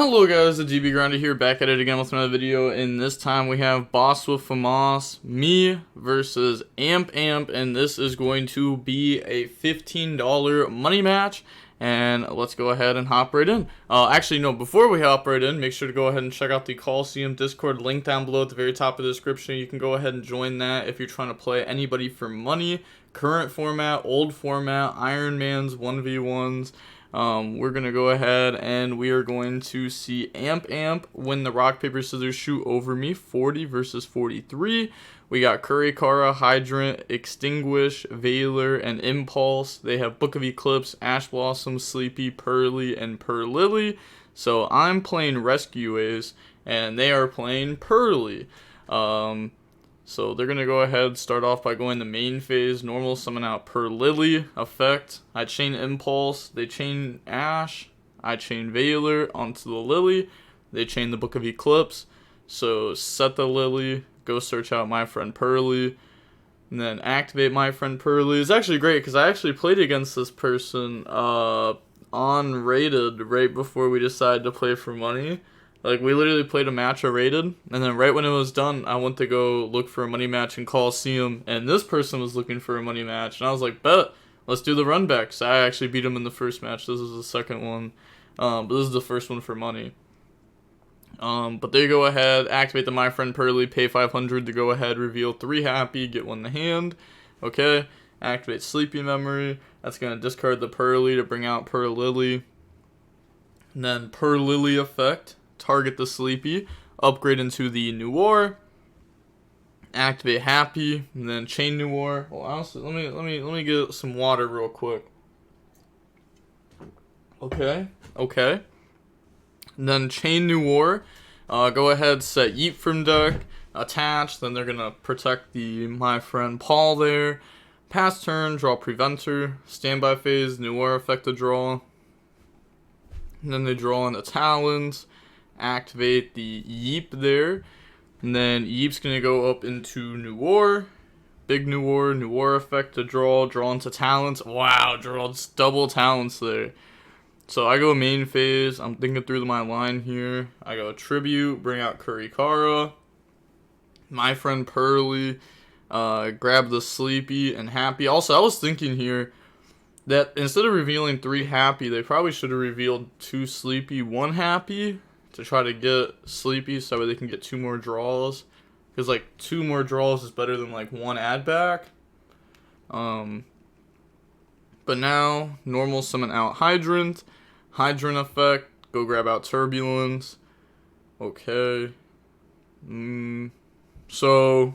Hello guys, the GB Grinder here, back at it again with another video, and this time we have Boss with Famas, me versus Amp, and this is going to be a $15 money match, and let's go ahead and hop right in. Actually, no, before we hop right in, make sure to go ahead and check out the Coliseum Discord link down below at the very top of the description. You can go ahead and join that if you're trying to play anybody for money, current format, old format, Iron Man's 1v1s. We're gonna go ahead and we are going to see Amp win the rock paper scissors shoot over me, 40 versus 43. We got Curry Kara, Hydrant, Extinguish, Veiler, and Impulse. They have Book of Eclipse, Ash Blossom, Sleepy, Purrely, and Purrely. So I'm playing Rescueways and they are playing Purrely. So they're going to go ahead, start off by going the main phase, normal, summon out Purrely, effect, I chain Impulse, they chain Ash, I chain Veiler onto the Lily, they chain the Book of Eclipse, so set the Lily, go search out my friend Purrely, and then activate my friend Purrely. It's actually great because I actually played against this person on Rated right before we decided to play for money. Like, we literally played a match of Rated, and then right when it was done, I went to go look for a money match in Coliseum, and this person was looking for a money match, and I was like, bet, let's do the run back. So I actually beat him in the first match. This is the second one, but this is the first one for money. But they go ahead, activate the My Friend Purrely, pay 500 to go ahead, reveal 3 happy, get 1 in the hand. Okay, activate Sleepy Memory. That's going to discard the Purrely to bring out Purrely. And then Purrely effect. Target the Sleepy, upgrade into the Noir, activate Happy, and then chain Noir. Well, honestly, let me get some water real quick. Okay. And then chain Noir. Go ahead, set Yeet from deck, attach. Then they're gonna protect the my friend Paul there. Pass turn, draw Preventer, standby phase, Noir effect to draw. And then they draw in the Talons. Activate the Yeep there, and then Yeep's gonna go up into Noir, big Noir effect to draw into Talents. Wow, draw double Talents there. So I go main phase. I'm thinking through my line here. I go Tribute, bring out Curry Kara, my friend Purrely, grab the Sleepy and Happy. Also, I was thinking here that instead of revealing 3 happy, they probably should have revealed 2 Sleepy, 1 happy. To try to get Sleepy so they can get 2 more draws, because like 2 more draws is better than like 1 add back. But now normal summon out Hydrant effect, go grab out Turbulence. Okay. So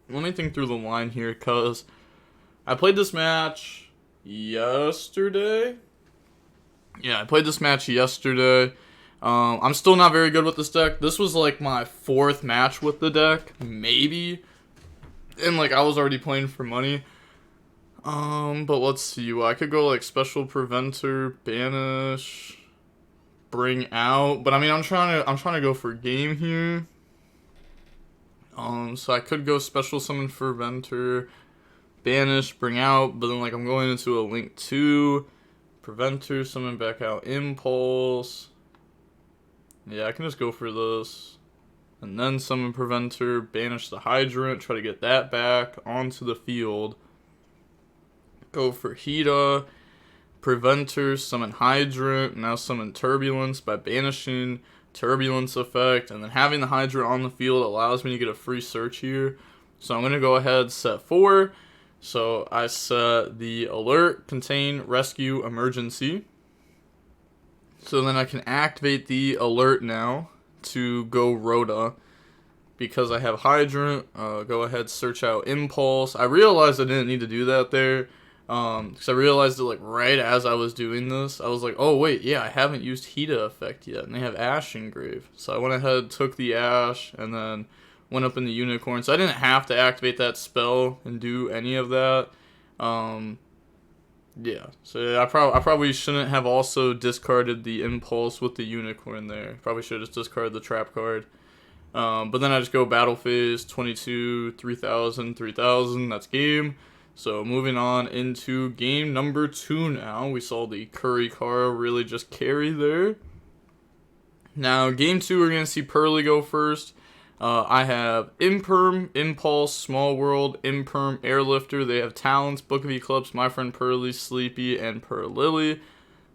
let me think through the line here, because I played this match yesterday. Yeah, I played this match yesterday. I'm still not very good with this deck. This was like my 4th match with the deck, maybe. And like I was already playing for money. But let's see. Well, I could go like Special Preventer, Banish, Bring Out. But I mean, I'm trying to go for game here. So I could go Special Summon Preventer, Banish, Bring Out. But then like I'm going into a Link 2, Preventer, summon back out Impulse. Yeah, I can just go for this. And then summon Preventer, banish the Hydrant, try to get that back onto the field. Go for Hita, Preventer, summon Hydrant, now summon Turbulence by banishing Turbulence effect. And then having the Hydrant on the field allows me to get a free search here. So I'm going to go ahead, set 4. So I set the Alert, Contain, Rescue, Emergency. So then I can activate the Alert now to go Rhoda. Because I have Hydrant, go ahead, search out Impulse. I realized I didn't need to do that there. Because I realized it like right as I was doing this. I was like, oh wait, yeah, I haven't used Hita effect yet. And they have Ash Engrave. So I went ahead, took the Ash, and then went up in the Unicorn. So I didn't have to activate that spell and do any of that. Yeah, so I probably shouldn't have also discarded the Impulse with the Unicorn there. Probably should have just discarded the Trap card. But then I just go Battle Phase, 22, 3000, 3000, that's game. So moving on into game number 2 now. We saw the Curry Kara really just carry there. Now, game 2, we're going to see Purrely go first. I have Imperm, Impulse, Small World, Imperm, Airlifter. They have talents, Book of Eclipse, My Friend Purrely, Sleepy, and Purrely.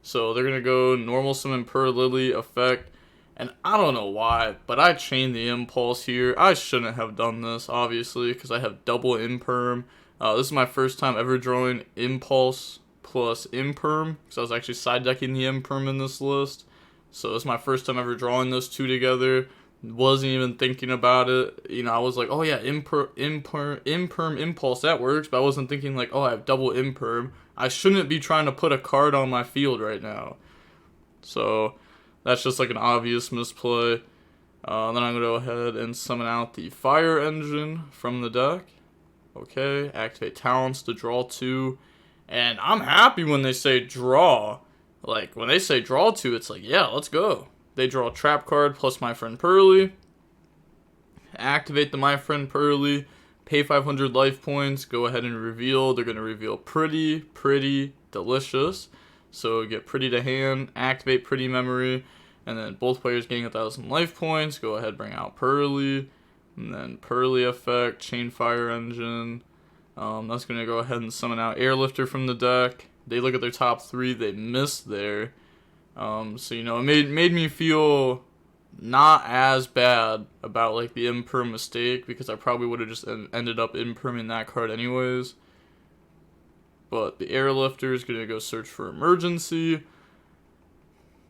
So they're going to go normal summon Purrely effect. And I don't know why, but I chained the Impulse here. I shouldn't have done this, obviously, because I have double Imperm. This is my first time ever drawing Impulse plus Imperm, because I was actually side decking the Imperm in this list. So it's my first time ever drawing those two together. Wasn't even thinking about it. You know, I was like, oh yeah, Imperm, Impulse, that works. But I wasn't thinking like, oh, I have double Imperm. I shouldn't be trying to put a card on my field right now. So that's just like an obvious misplay. Then I'm going to go ahead and summon out the Fire Engine from the deck. Okay, activate talents to draw 2. And I'm happy when they say draw. Like, when they say draw 2, it's like, yeah, let's go. They draw a trap card plus My Friend Purrely. Activate the My Friend Purrely. Pay 500 life points. Go ahead and reveal. They're going to reveal Pretty, Delicious. So get Pretty to hand. Activate Pretty Memory. And then both players gain 1,000 life points. Go ahead, bring out Purrely. And then Purrely effect. Chain Fire Engine. That's going to go ahead and summon out Airlifter from the deck. They look at their top 3. They missed there. So, you know, it made me feel not as bad about, like, the Imperm mistake, because I probably would have just ended up Imperming that card anyways. But the Airlifter is going to go search for Emergency.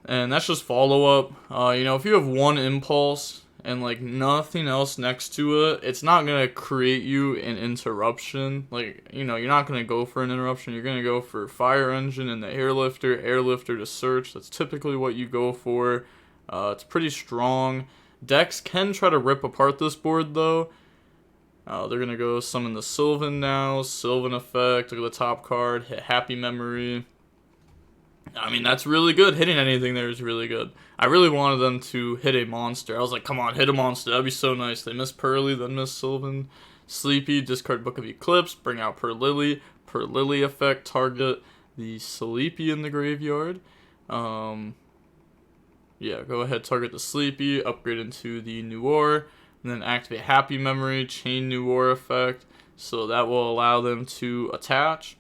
And that's just follow-up. You know, if you have one Impulse and, like, nothing else next to it, it's not going to create you an interruption. Like, you know, you're not going to go for an interruption. You're going to go for Fire Engine and the Airlifter to search. That's typically what you go for. It's pretty strong. Decks can try to rip apart this board, though. They're going to go summon the Sylvan now. Sylvan effect. Look at the top card. Hit Happy Memory. I mean, that's really good. Hitting anything there is really good. I really wanted them to hit a monster. I was like, come on, hit a monster. That'd be so nice. They missed Purrely, then missed Sylvan. Sleepy, discard Book of Eclipse, bring out Purrely. Purrely effect, target the Sleepy in the graveyard. Yeah, go ahead, target the Sleepy, upgrade into the Noir, and then activate Happy Memory, chain Noir effect. So that will allow them to attach.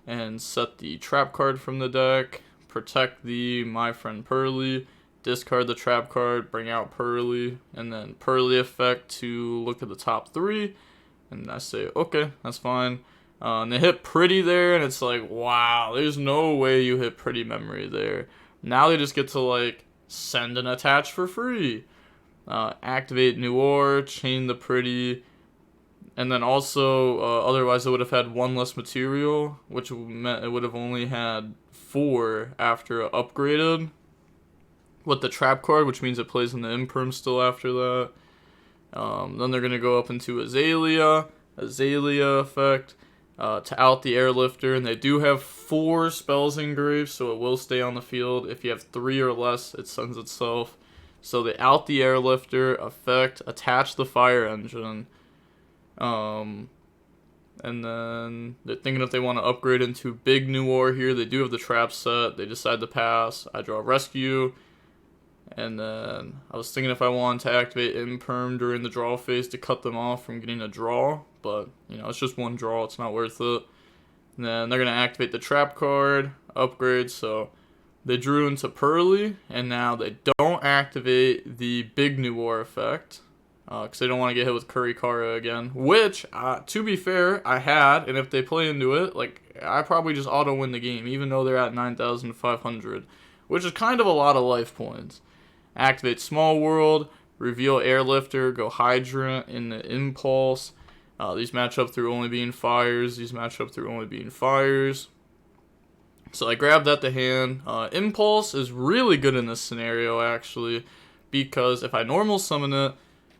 And set the trap card from the deck, protect the My Friend Purrely, discard the trap card, bring out Purrely, and then Purrely effect to look at the top 3, and I say, okay, that's fine. And they hit Pretty there, and it's like, wow, there's no way you hit Pretty Memory there. Now they just get to, like, send an attach for free. Activate Noir, chain the Pretty. And then also, otherwise it would have had 1 less material, which meant it would have only had 4 after upgraded. With the trap card, which means it plays in the Imperm still after that. Then they're going to go up into Azalea effect, to out the Airlifter. And they do have 4 spells engraved, so it will stay on the field. If you have 3 or less, it sends itself. So they out the Airlifter effect, attach the Fire Engine. And then they're thinking if they want to upgrade into Big Noir here. They do have the trap set. They decide to pass. I draw Rescue. And then I was thinking if I wanted to activate Imperm during the draw phase to cut them off from getting a draw. But, you know, it's just 1 draw. It's not worth it. And then they're going to activate the trap card. Upgrade. So they drew into Purrely. And now they don't activate the Big Noir effect. Because they don't want to get hit with Kurikara again. Which, to be fair, I had. And if they play into it, like, I probably just auto-win the game. Even though they're at 9,500. Which is kind of a lot of life points. Activate Small World. Reveal Airlifter. Go Hydrant in the Impulse. These match up through only being fires. So I grabbed that to hand. Impulse is really good in this scenario, actually. Because if I normal summon it,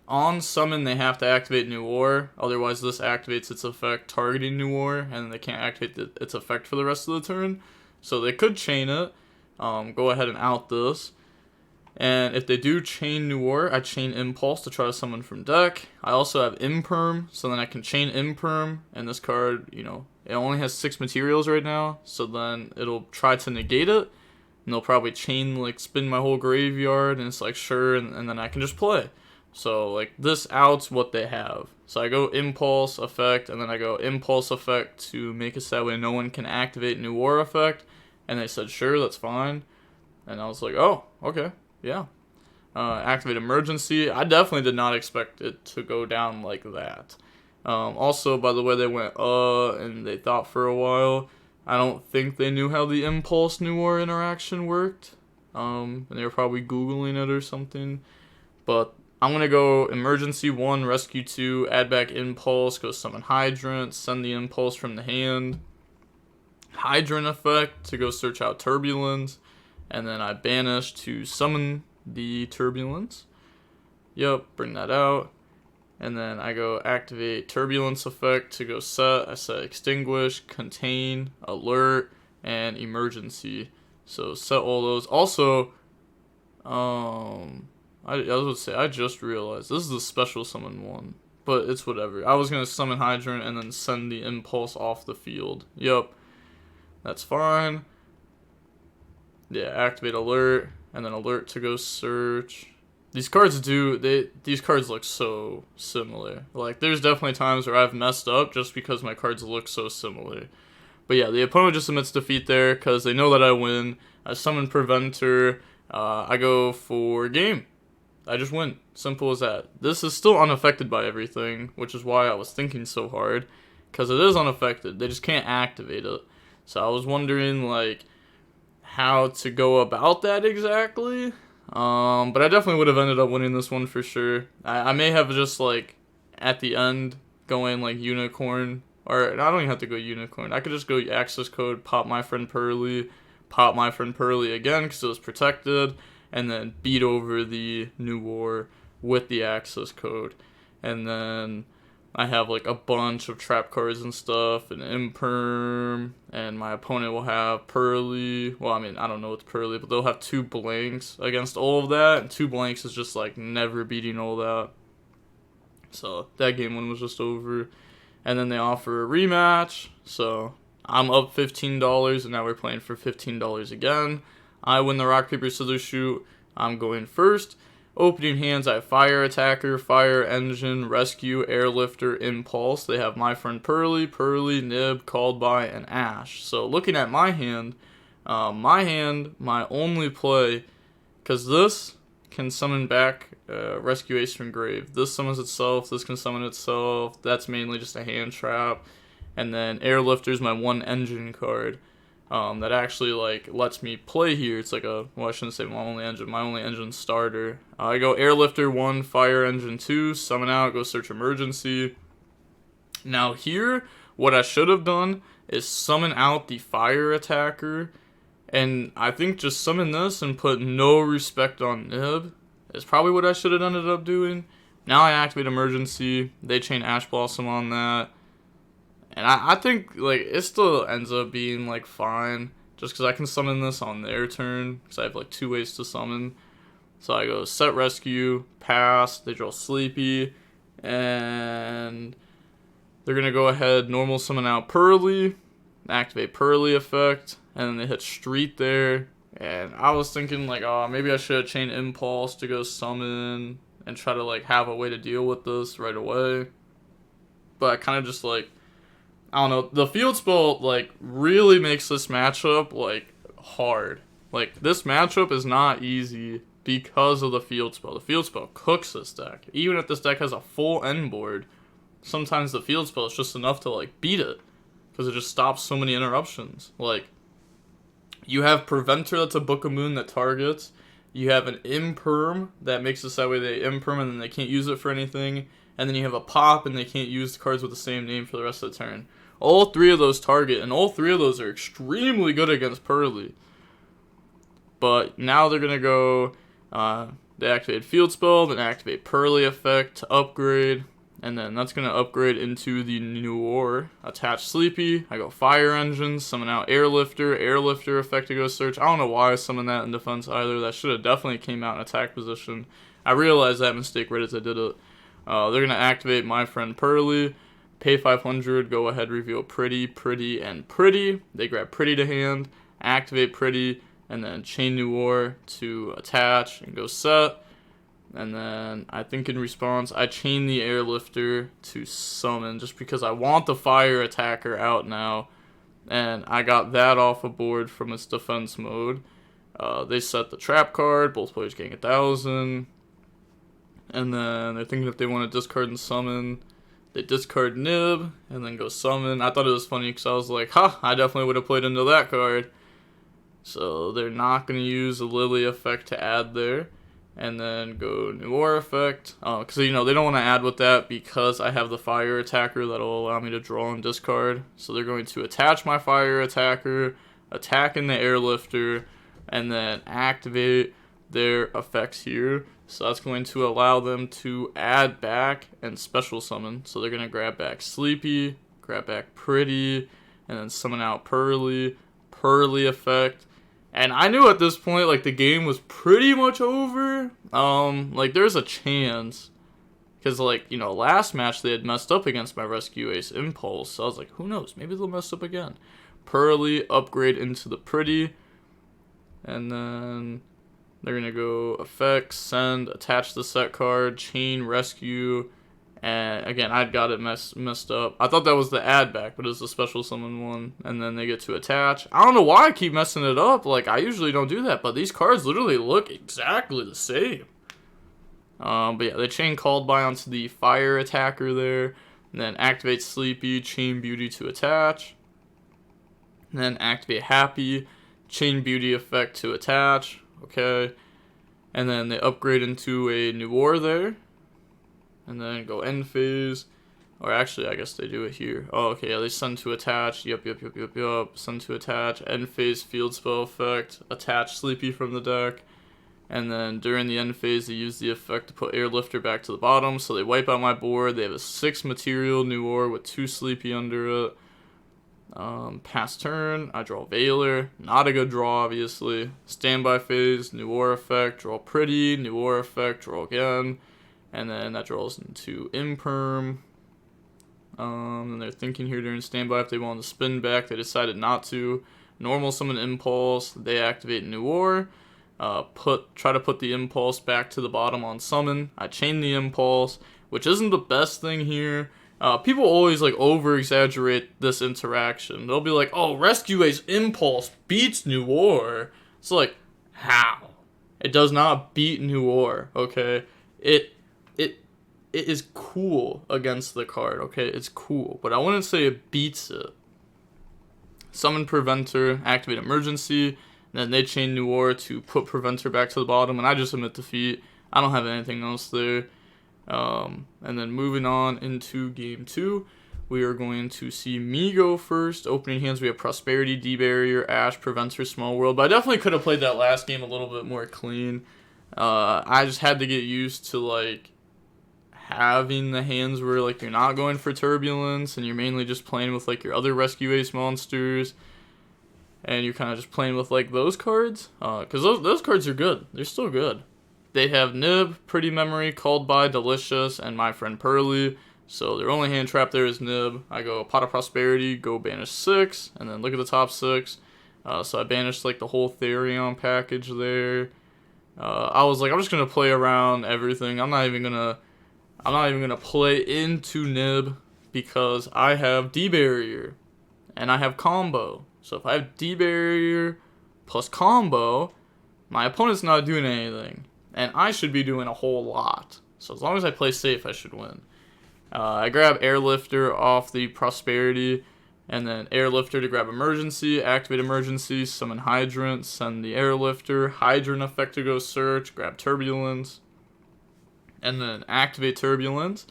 on summon, they have to activate Noir. Otherwise, this activates its effect targeting Noir, and they can't activate its effect for the rest of the turn. So they could chain it. Go ahead and out this. And if they do chain Noir, I chain Impulse to try to summon from deck. I also have Imperm, so then I can chain Imperm. And this card, you know, it only has 6 materials right now. So then it'll try to negate it. and they'll probably chain, like, spin my whole graveyard, and it's like, sure, and then I can just play. So, like, this out's what they have. So I go Impulse Effect, and then I go Impulse Effect to make it so that way no one can activate New War Effect, and they said, sure, that's fine. And I was like, oh, okay, yeah. Activate Emergency. I definitely did not expect it to go down like that. Also, by the way, they went, and they thought for a while. I don't think they knew how the Impulse New War interaction worked. And they were probably Googling it or something. But I'm going to go Emergency 1, Rescue 2, add back Impulse, go Summon Hydrant, send the Impulse from the hand. Hydrant effect to go search out Turbulence. And then I banish to summon the Turbulence. Yep, bring that out. And then I go activate Turbulence effect to go set. I set Extinguish, Contain, Alert, and Emergency. So set all those. Also, I was going to say, I just realized this is the special summon one. But it's whatever. I was going to summon Hydrant and then send the Impulse off the field. Yep, that's fine. Yeah, activate Alert, and then Alert to go search. These cards these cards look so similar. Like, there's definitely times where I've messed up just because my cards look so similar. But yeah, the opponent just admits defeat there because they know that I win. I summon Preventer. I go for game. I just win. Simple as that. This is still unaffected by everything, which is why I was thinking so hard. Because it is unaffected. They just can't activate it. So I was wondering, like, how to go about that exactly. But I definitely would have ended up winning this one for sure. I may have just, like, at the end, going, like, Unicorn. Or, I don't even have to go Unicorn. I could just go Access Code, pop my friend Purrely, pop my friend Purrely again because it was protected, and then beat over the New War with the Access Code. And then I have, like, a bunch of trap cards and stuff, and Imperm, and my opponent will have Purrely. Well, I mean, I don't know what's Purrely, but they'll have 2 blanks against all of that, and 2 blanks is just, like, never beating all that. So, that game 1 was just over. And then they offer a rematch, so I'm up $15, and now we're playing for $15 again. I win the rock, paper, scissors, shoot. I'm going first. Opening hands, I have Fire Attacker, Fire Engine, Rescue, Airlifter, Impulse. They have my friend Purrely, Nib, Called By, and Ash. So looking at my hand, my only play, because this can summon back Rescue Ace from Grave. This summons itself, this can summon itself. That's mainly just a hand trap. And then Airlifter's my 1 engine card. That actually, like, lets me play here. It's like a, well, I shouldn't say my only engine starter. I go Airlifter 1, Fire Engine 2, summon out, go search Emergency. Now here, what I should have done is summon out the Fire Attacker, and I think just summon this and put no respect on Nib is probably what I should have ended up doing. Now I activate Emergency, they chain Ash Blossom on that. And I think, like, it still ends up being, like, fine. Just because I can summon this on their turn. Because I have, like, 2 ways to summon. So I go set Rescue, pass, they draw Sleepy. And they're going to go ahead, normal summon out Purrely. Activate Purrely effect. And then they hit Street there. And I was thinking, like, oh, maybe I should have chained Impulse to go summon. And try to, like, have a way to deal with this right away. But I kind of just, like, I don't know, the field spell, like, really makes this matchup, like, hard. Like, this matchup is not easy because of the field spell. The field spell cooks this deck. Even if this deck has a full end board, sometimes the field spell is just enough to, like, beat it. Because it just stops so many interruptions. Like, you have Preventer that's a Book of Moon that targets. You have an Imperm that makes it so that way they Imperm and then they can't use it for anything. And then you have a Pop and they can't use the cards with the same name for the rest of the turn. All 3 of those target, and all 3 of those are extremely good against Purrely. But now they're going to go, they activate Field Spell, then activate Purrely effect to upgrade, and then that's going to upgrade into the New War. Attach Sleepy, I go Fire Engine, summon out Airlifter effect to go search. I don't know why I summoned that in defense either. That should have definitely came out in attack position. I realized that mistake right as I did it. They're going to activate my friend Purrely. Pay 500, go ahead, reveal Pretty, and Pretty. They grab Pretty to hand, activate Pretty, and then chain Noir to attach and go set. And then I think in response, I chain the Airlifter to summon just because I want the fire attacker out now. And I got that off a board from its defense mode. They set the trap card, both players getting 1,000. And then they're thinking if they want to discard and summon, they discard Nib and then go summon. I thought it was funny because I was like, I definitely would have played into that card. So they're not going to use a Lily effect to add there. And then go Noir effect. Because, they don't want to add with that because I have the fire attacker that'll allow me to draw and discard. So they're going to attach my fire attacker, attack in the Airlifter, and then activate their effects here. So that's going to allow them to add back and special summon. So they're going to grab back Sleepy, grab back Pretty, and then summon out Purrely effect. And I knew at this point, like, the game was pretty much over. There's a chance. Because, last match they had messed up against my Rescue Ace Impulse. So I was like, who knows? Maybe they'll mess up again. Purrely, upgrade into the Pretty. And then they're going to go effects, send, attach the set card, chain, rescue. And again, I'd got it messed up. I thought that was the add back, but it's a special summon one. And then they get to attach. I don't know why I keep messing it up. Like, I usually don't do that, but these cards literally look exactly the same. But yeah, they chain called by onto the fire attacker there. And then activate Sleepy, chain Beauty to attach. And then activate Happy, chain Beauty effect to attach. Okay. And then they upgrade into a Noir there. And then go end phase. Or actually, I guess they do it here. Oh, okay, yeah, they send to attach. Yep. Send to attach. End phase field spell effect. Attach Sleepy from the deck. And then during the end phase, they use the effect to put Airlifter back to the bottom. So they wipe out my board. They have a 6 material Noir with 2 Sleepy under it. Pass turn. I draw Veiler. Not a good draw, obviously. Standby phase. Noir effect. Draw Pretty. Noir effect. Draw again. And then that draws into Imperm. And they're thinking here during standby if they want to spin back. They decided not to. Normal summon Impulse. They activate Noir. Try to put the Impulse back to the bottom on summon. I chain the Impulse, which isn't the best thing here. People always over exaggerate this interaction. They'll be like, "Oh, Rescue Ace Impulse beats Noir." It's like, how? It does not beat Noir. Okay, it is cool against the card, okay? It's cool, but I wouldn't say it beats it. Summon Preventer, activate Emergency, and then they chain Noir to put Preventer back to the bottom, and I just admit defeat. I don't have anything else there. And then moving on into game 2, we are going to see me go first. Opening hands, we have Prosperity, D-Barrier, Ash, Preventer, Small World, but I definitely could have played that last game a little bit more clean. I just had to get used to, having the hands where you're not going for Turbulence and you're mainly just playing with your other Rescue Ace monsters, and you're kind of just playing with those cards, because those cards are good. They're still good. They have Nib, Pretty Memory, Called By, Delicious, and My Friend Purrely. So their only hand trap there is Nib. I go Pot of Prosperity, go banish 6, and then look at the top 6. So I banished the whole Therion package there. I was I'm just gonna play around everything. I'm not even gonna play into Nib because I have D-Barrier and I have combo. So if I have D-Barrier plus combo, my opponent's not doing anything, and I should be doing a whole lot. So as long as I play safe, I should win. I grab Airlifter off the Prosperity, and then Airlifter to grab Emergency, activate Emergency, summon Hydrant, send the Airlifter, Hydrant effect to go search, grab Turbulence, and then activate Turbulence,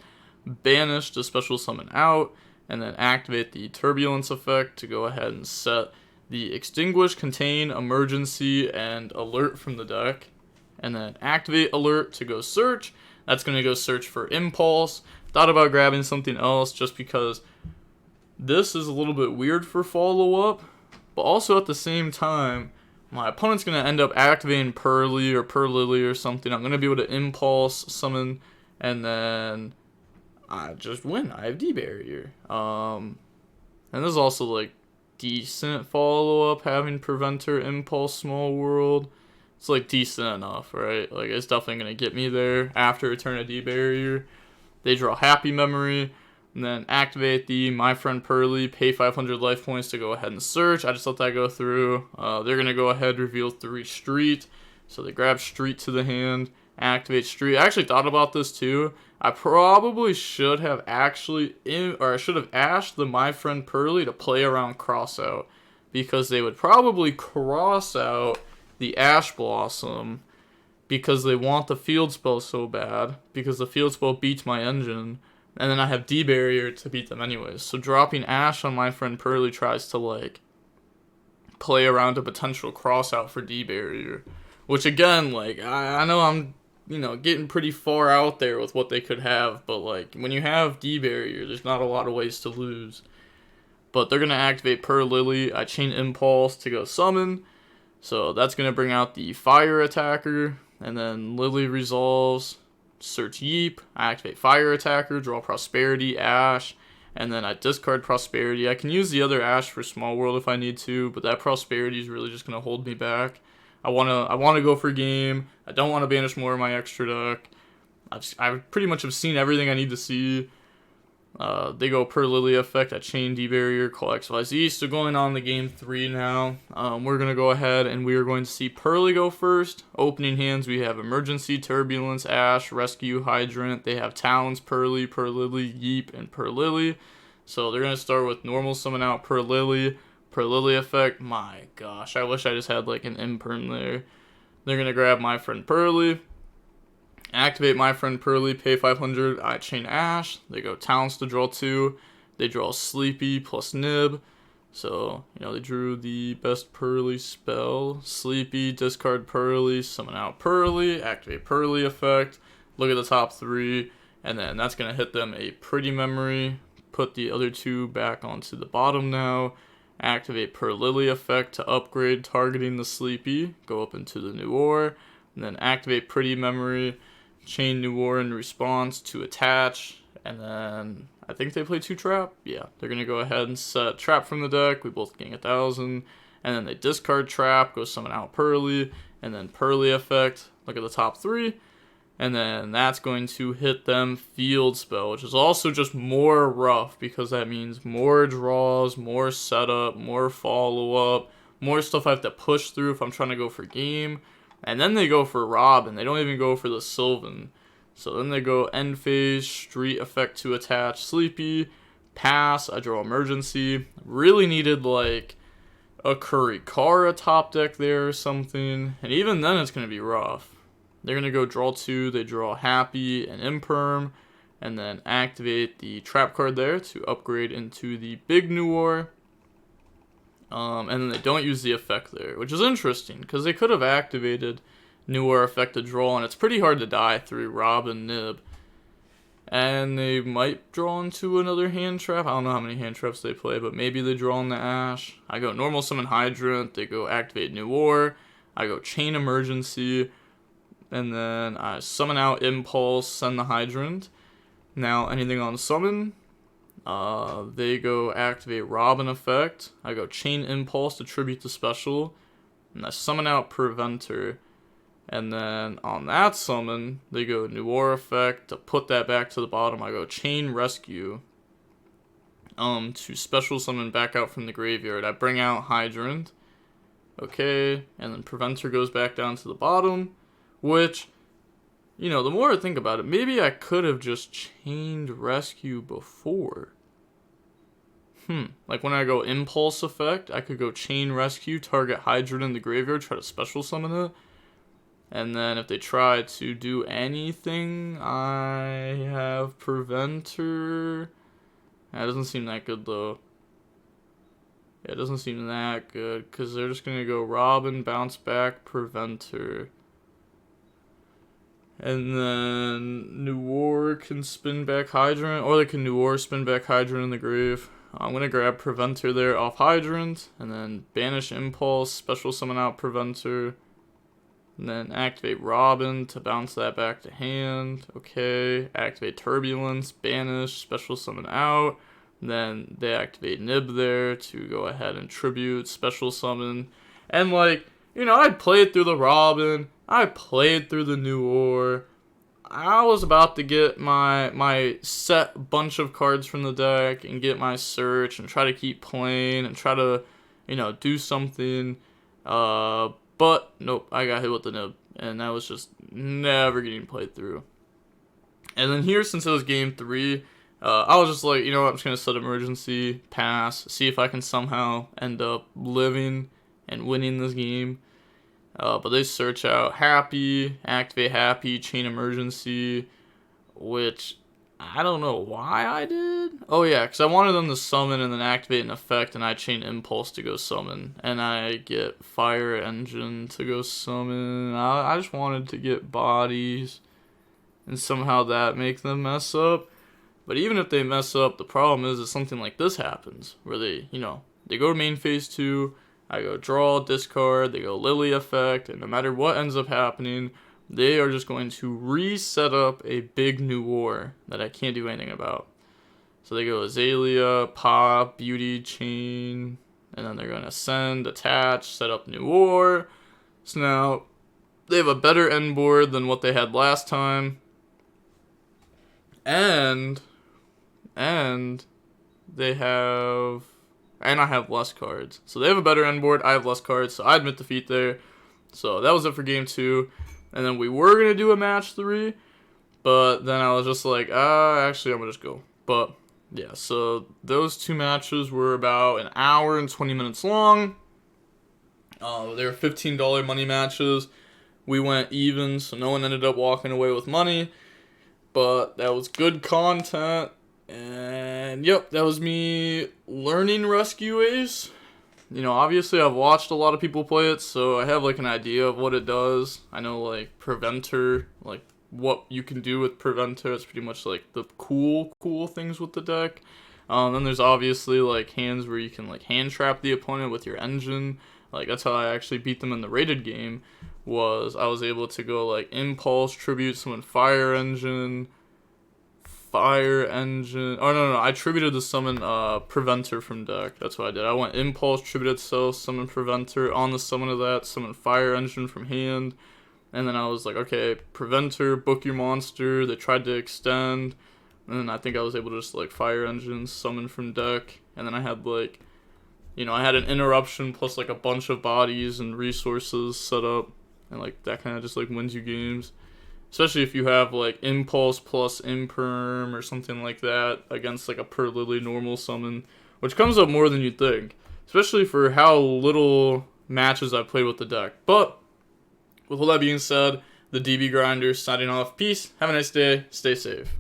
banish to special summon out, and then activate the Turbulence effect to go ahead and set the Extinguish, Contain, Emergency, and Alert from the deck, and then activate Alert to go search. That's going to go search for Impulse. Thought about grabbing something else just because this is a little bit weird for follow-up, but also at the same time, my opponent's going to end up activating Purrely or Purrely or something. I'm going to be able to Impulse, summon, and then I just win. I have D-Barrier. And this is also decent follow-up having Preventer, Impulse, Small World. It's like decent enough, right? Like it's definitely going to get me there after Eternity Barrier. They draw Happy Memory, and then activate the My Friend Purrely, pay 500 life points to go ahead and search. I just let that go through. They're going to go ahead, reveal 3 Street. So they grab Street to the hand, activate Street. I actually thought about this too. I probably should have actually, I should have asked the My Friend Purrely to play around Crossout, because they would probably cross out the Ash Blossom because they want the field spell so bad, because the field spell beats my engine, and then I have D-Barrier to beat them anyways. So dropping Ash on My Friend Purrely tries to like play around a potential crossout for D-Barrier, which again, like I know I'm getting pretty far out there with what they could have, but like when you have D-Barrier, there's not a lot of ways to lose. But they're gonna activate Purrely. I chain Impulse to go summon, so that's gonna bring out the Fire Attacker. And then Lily resolves, search Yeep, I activate Fire Attacker, draw Prosperity, Ash, and then I discard Prosperity. I can use the other Ash for Small World if I need to, but that Prosperity is really just going to hold me back. I wanna go for game. I don't want to banish more of my extra deck. I pretty much have seen everything I need to see. They go Purrely effect, I chain D-Barrier, call XYZ. So going on to game 3 now, we're going to go ahead and we are going to see Purrely go first. Opening hands, we have Emergency, Turbulence, Ash, Rescue, Hydrant. They have Talons, Purrely, Yeep, and Purrely. So they're going to start with normal summon out Purrely effect. My gosh, I wish I just had like an imperm there. They're going to grab My Friend Purrely. Activate My Friend Purrely, pay 500, I chain Ash. They go Talents to draw 2. They draw Sleepy plus Nib. So, they drew the best Purrely spell. Sleepy, discard Purrely, summon out Purrely, activate Purrely effect. Look at the top 3, and then that's going to hit them a Pretty Memory. Put the other 2 back onto the bottom now. Activate Purrely effect to upgrade, targeting the Sleepy. Go up into the New War. And then activate Pretty Memory. Chain New War in response to attach, and then I think they play 2 trap. Yeah, they're gonna go ahead and set trap from the deck. We both gain 1,000, and then they discard trap, go summon out Purrely, and then Purrely effect. Look at the top 3, and then that's going to hit them field spell, which is also just more rough because that means more draws, more setup, more follow up, more stuff I have to push through if I'm trying to go for game. And then they go for Robin. They don't even go for the Sylvan. So then they go End Phase, Street effect to attach Sleepy, pass, I draw Emergency. Really needed like a Kurikara top deck there or something. And even then it's going to be rough. They're going to go draw 2, they draw Happy and Imperm. And then activate the trap card there to upgrade into the big New War. And then they don't use the effect there, which is interesting, because they could have activated New War effect to draw, and it's pretty hard to die through Robin Nib. And they might draw into another hand trap. I don't know how many hand traps they play, but maybe they draw on the Ash. I go normal summon Hydrant, they go activate New War, I go chain Emergency, and then I summon out Impulse, send the Hydrant. Now anything on summon, they go activate Robin effect. I go chain Impulse to tribute the special, and I summon out Preventer. And then on that summon, they go New War effect to put that back to the bottom. I go chain Rescue to special summon back out from the graveyard. I bring out Hydrant. Okay, and then Preventer goes back down to the bottom, which, the more I think about it, maybe I could have just chained Rescue before. Like when I go Impulse effect, I could go chain Rescue, target Hydrant in the graveyard, try to special summon it. And then if they try to do anything, I have Preventer. That doesn't seem that good though. Yeah, it doesn't seem that good, because they're just going to go Robin, bounce back, Preventer. And then New War can spin back Hydrant, or they can New War, spin back Hydrant in the grave. I'm going to grab Preventer there off Hydrant, and then banish Impulse, special summon out Preventer, and then activate Robin to bounce that back to hand. Okay, activate Turbulence, banish, special summon out, Then they activate Nib there to go ahead and tribute, special summon. And like, you know, I played through the Robin, I played through the New War. I was about to get my set bunch of cards from the deck and get my search and try to keep playing and try to, you know, do something. But nope, I got hit with the Nib, and that was just never getting played through. And then here, since it was game 3, I was just like, you know what, I'm just going to set emergency, pass, see if I can somehow end up living and winning this game. But they search out Happy, activate Happy, chain emergency, which I don't know why I did. Oh yeah, because I wanted them to summon and then activate an effect, and I chain Impulse to go summon. And I get Fire Engine to go summon. I just wanted to get bodies, and somehow that makes them mess up. But even if they mess up, the problem is something like this happens, where they, you know, they go to main phase 2, I go draw, discard, they go Lily effect, and no matter what ends up happening, they are just going to reset up a big new war that I can't do anything about. So they go Azalea, Pop, Beauty, Chain, and then they're going to send, attach, set up new war. So now they have a better end board than what they had last time. And they have, and I have less cards. So they have a better end board, I have less cards, so I admit defeat there. So that was it for game 2. And then we were going to do a match 3, but then I was just like, actually I'm going to just go. But yeah, so those 2 matches were about an hour and 20 minutes long. They were $15 money matches. We went even, so no one ended up walking away with money. But that was good content. And yep, that was me learning Rescue Ace. You know, obviously I've watched a lot of people play it, so I have like an idea of what it does. I know like Preventer, like what you can do with Preventer. It's pretty much like the cool things with the deck. Then there's obviously like hands where you can like hand trap the opponent with your engine. Like that's how I actually beat them in the rated game. Was I was able to go like Impulse, Tribute, summon Fire Engine. Oh no, I tributed the summon Preventer from deck. That's what I did. I went Impulse, tributed itself, summon Preventer. On the summon of that, summon Fire Engine from hand. And then I was like, okay, Preventer, book your monster. They tried to extend. And then I think I was able to just like Fire Engine, summon from deck. And then I had like, you know, I had an interruption plus like a bunch of bodies and resources set up. And like that kind of just like wins you games. Especially if you have like Impulse plus Imperm or something like that against like a Purrely normal summon, which comes up more than you'd think. Especially for how little matches I've played with the deck. But with all that being said, the DB Grinder signing off. Peace. Have a nice day. Stay safe.